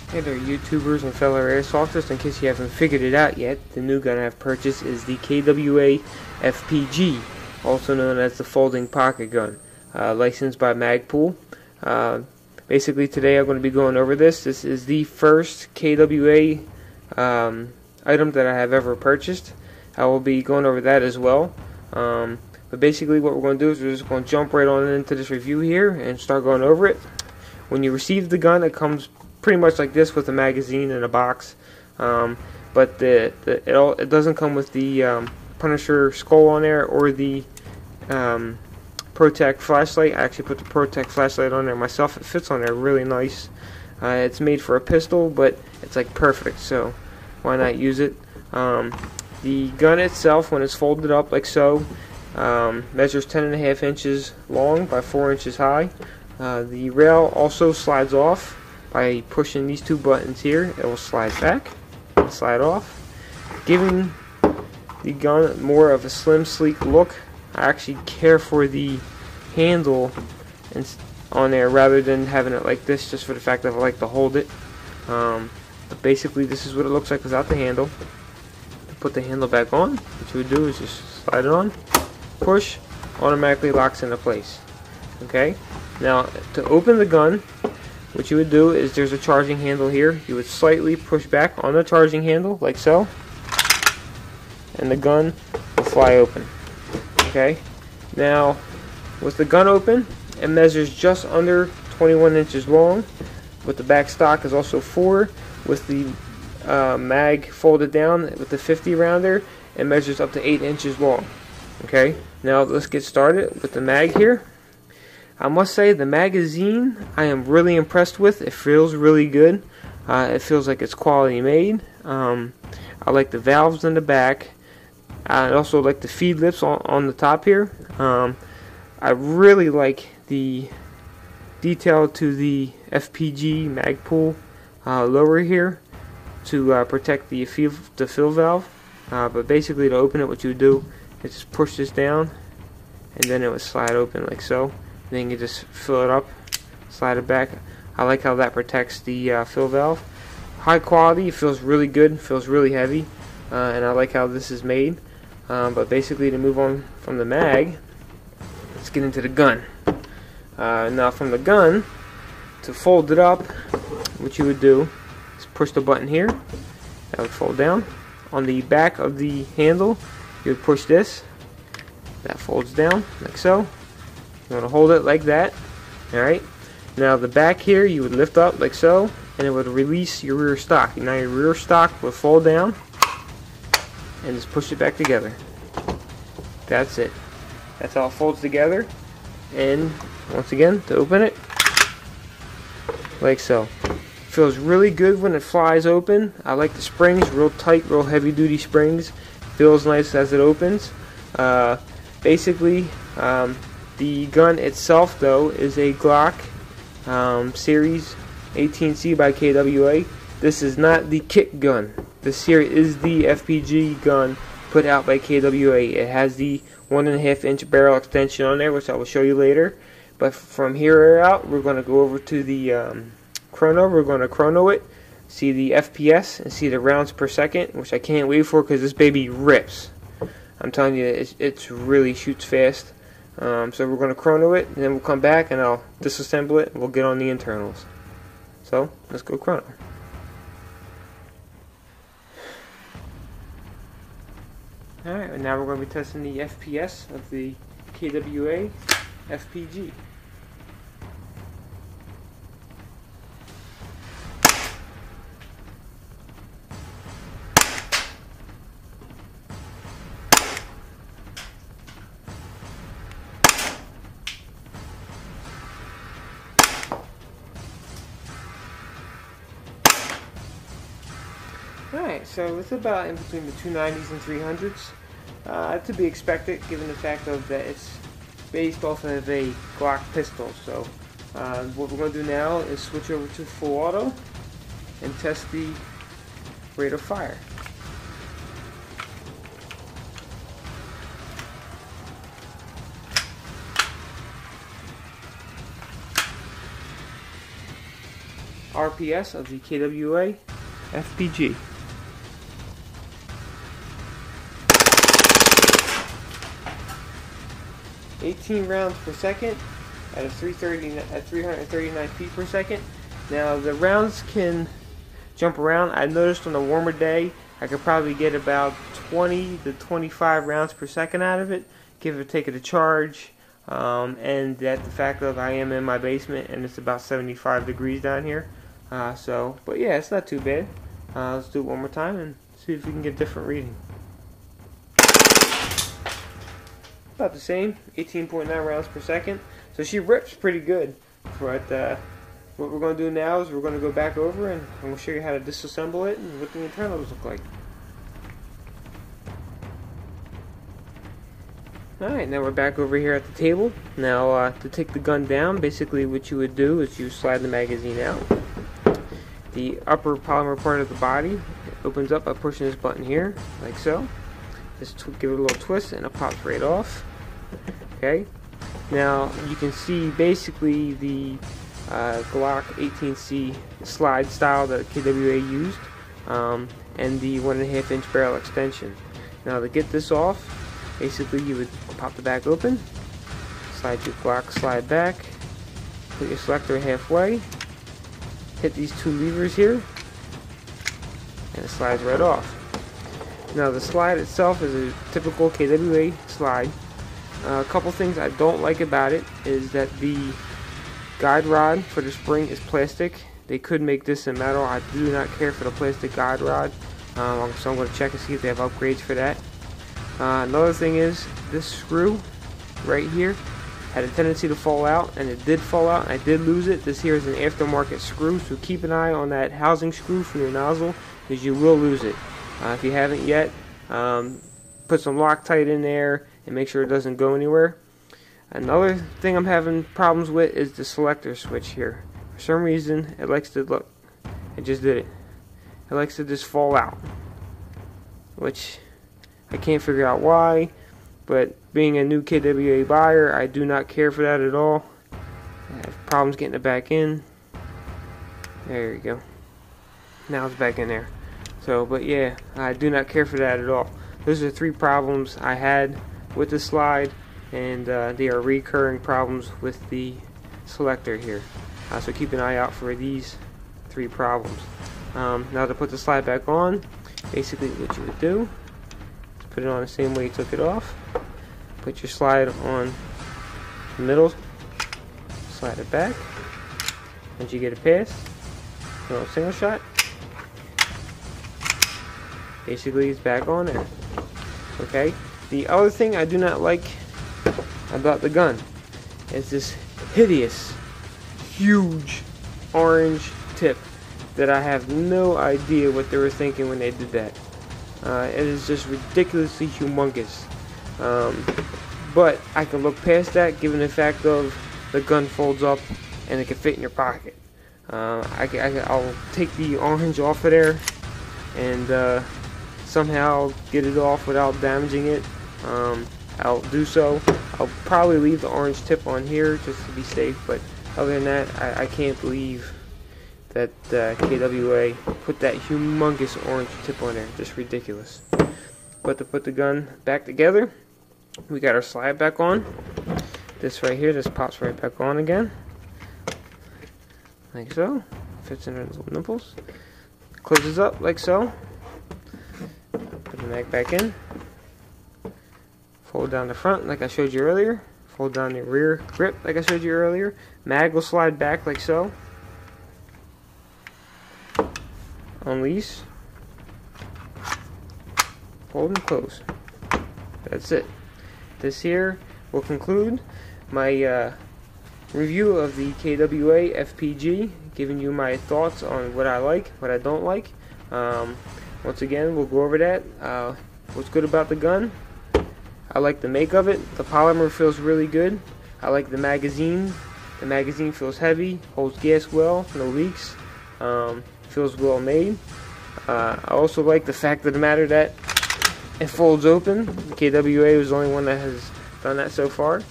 Hey there, YouTubers and fellow airsofters. In case you haven't figured it out yet, the new gun I've purchased is the KWA FPG, also known as the folding pocket gun, licensed by Magpul. Basically, today I'm going to be going over this. This is the first KWA item that I have ever purchased. I will be going over that as well. But basically, what we're going to do is we're just going to jump right on into this review here and start going over it. When you receive the gun, it comes pretty much like this with a magazine and a box, but it doesn't come with the Punisher skull on there or the Protect flashlight. I actually put the Protect flashlight on there myself. It fits on there really nice. It's made for a pistol, but it's like perfect, so why not use it? The gun itself, when it's folded up like so, measures 10.5 inches long by 4 inches high. The rail also slides off by pushing these two buttons here. It will slide back and slide off, giving the gun more of a slim, sleek look. I actually care for the handle on there rather than having it like this, just for the fact that I like to hold it. But basically, this is what it looks like without the handle. To put the handle back on, what you would do is just slide it on, push, automatically locks into place. Okay. Now, to open the gun, what you would do is there's a charging handle here. You would slightly push back on the charging handle, like so, and the gun will fly open. Okay? Now, with the gun open, it measures just under 21 inches long, but the back stock is also 4. With the mag folded down with the 50 rounder, it measures up to 8 inches long. Okay? Now, let's get started with the mag here. I must say, the magazine I am really impressed with. It feels really good. It feels like it's quality made. I like the valves in the back. I also like the feed lips on the top here. I really like the detail to the FPG Magpul lower here to protect the fill valve. But basically, to open it, what you would do is just push this down, and then it would slide open like so. Then you just fill it up, slide it back. I like how that protects the fill valve. High quality, it feels really good, feels really heavy, and I like how this is made. But basically, to move on from the mag, let's get into the gun. Now from the gun, to fold it up, what you would do is push the button here. That would fold down. On the back of the handle, you would push this. That folds down like so. You want to hold it like that. Alright. Now the back here you would lift up like so, and it would release your rear stock. Now your rear stock would fold down and just push it back together. That's it. That's how it folds together. And once again, to open it, like so. Feels really good when it flies open. I like the springs, real tight, real heavy duty springs. Feels nice as it opens. Basically, the gun itself, though, is a Glock Series 18C by KWA. This is not the kit gun. This here is the FPG gun put out by KWA. It has the 1.5 inch barrel extension on there, which I will show you later. But from here out, we're going to go over to the Chrono. We're going to Chrono it, see the FPS, and see the rounds per second, which I can't wait for because this baby rips. I'm telling you, it really shoots fast. So we're going to Chrono it, and then we'll come back and I'll disassemble it and we'll get on the internals. So, let's go Chrono. Alright, and now we're going to be testing the FPS of the KWA FPG. Alright, so it's about in between the 290s and 300s. To be expected, given the fact of that it's based off of a Glock pistol. So what we're going to do now is switch over to full auto and test the rate of fire. RPS of the KWA FPG. "18 rounds per second at 339 feet per second. Now the rounds can jump around. I noticed on a warmer day I could probably get about 20 to 25 rounds per second out of it, give or take it a charge. And that the fact that I am in my basement and it's about 75 degrees down here. But yeah, it's not too bad. Let's do it one more time and see if we can get a different reading. About the same, 18.9 rounds per second. So she rips pretty good. But what we're going to do now is we're going to go back over and I'm going to show you how to disassemble it and what the internals look like. Alright, now we're back over here at the table. Now to take the gun down, basically what you would do is you slide the magazine out. The upper polymer part of the body opens up by pushing this button here, like so. Just give it a little twist and it pops right off. Okay. Now you can see basically the Glock 18C slide style that KWA used, and the 1.5 inch barrel extension. Now to get this off, basically you would pop the back open, slide your Glock slide back, put your selector halfway, hit these two levers here, and it slides right off. Now the slide itself is a typical KWA slide. A couple things I don't like about it is that the guide rod for the spring is plastic. They could make this in metal. I do not care for the plastic guide rod, so I'm going to check and see if they have upgrades for that. Another thing is this screw right here had a tendency to fall out, and it did fall out and I did lose it. This here is an aftermarket screw, so keep an eye on that housing screw for your nozzle because you will lose it. If you haven't yet, put some Loctite in there and make sure it doesn't go anywhere. Another thing I'm having problems with is the selector switch here. For some reason it likes to, look, I just did it. It likes to just fall out, which I can't figure out why, but being a new KWA buyer, I do not care for that at all. I have problems getting it back in. There you go. Now it's back in there. So, but yeah, I do not care for that at all. Those are 3 problems I had with the slide, and they are recurring problems with the selector here. So keep an eye out for these 3 problems. Now to put the slide back on, basically what you would do, put it on the same way you took it off. Put your slide on the middle, slide it back. Once you get it past, single shot. Basically, it's back on there. Okay. The other thing I do not like about the gun is this hideous, huge orange tip that I have no idea what they were thinking when they did that. It is just ridiculously humongous. But I can look past that given the fact of the gun folds up and it can fit in your pocket. I'll take the orange off of there and somehow get it off without damaging it. I'll do so. I'll probably leave the orange tip on here just to be safe, but other than that, I can't believe that KWA put that humongous orange tip on there. Just ridiculous. But to put the gun back together, we got our slide back on. This right here just pops right back on again, like so. Fits in those little nipples. Closes up like so. Put the mag back in. Fold down the front like I showed you earlier. Fold down the rear grip like I showed you earlier. Mag will slide back like so. Unleash. Fold and close. That's it. This here will conclude my review of the KWA FPG, giving you my thoughts on what I like, what I don't like. Once again, we'll go over that. What's good about the gun? I like the make of it. The polymer feels really good. I like the magazine. The magazine feels heavy, holds gas well, no leaks. Feels well made. I also like the fact of the matter that it folds open. KWA was the only one that has done that so far.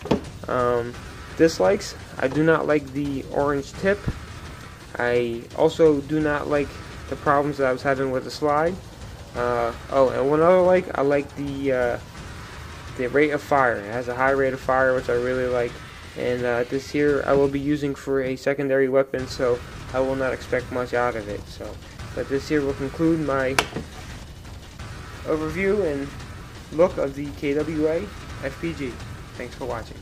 Dislikes: I do not like the orange tip. I also do not like the problems that I was having with the slide. Oh, and one other I like the rate of fire. It has a high rate of fire, which I really like. And this here I will be using for a secondary weapon, so I will not expect much out of it. But this here will conclude my overview and look of the KWA FPG. Thanks for watching.